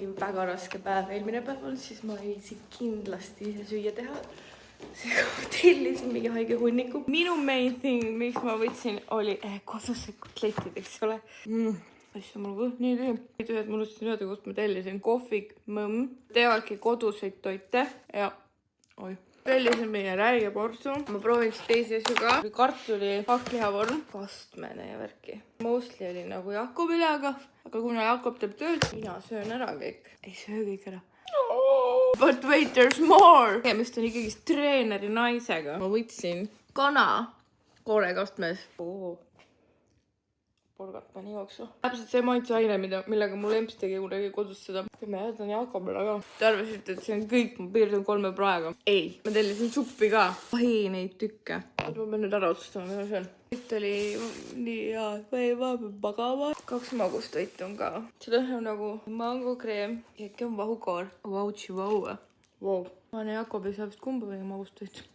mingi väga raske päev eelmine päev olnud, siis ma ei viitsi kindlasti ise süüa teha. Seega tellisin mingi haige hunniku. Minu main thing, miks ma võtsin, oli kodused kotletid, eks ole. Asja mul kõht nii tüü. Et mul unustasin öelda, kust ma tellisin. Kohvik, mõmm. Teevadki koduseid toite ja tellisin meie räige portsu. Ma proovin teisi asju ka. Kartuli hakklihavorm. Kastmene ja värki. Mostly oli nagu Jakobilega. Aga kuna Jakob teeb tööd, mina söön ära kõik. Ei söö kõik ära. But wait, there's more! Tegemist on ikkagi treeneri naisega. Ma võtsin kana koorekastmes. Porgat pani jooksu. Täpselt see maitseaine, millega mu lemps tegi kunagi kodus seda. Ma jätan Jakobile ka. Te arvasite, et see on kõik, ma piirdun 3 praegu. Ei, ma tellisin suppi ka. Neid tükke. Ma pean nüüd ära otsustama, mida see on. Siit oli nii hea. Ma magama. 2 magustoitu on ka. Seda on nagu mangokreem. Äkki on vahukoor. Vautši vaue. Wow. Ma olen Jakobi saab vist kumba või magustoitu.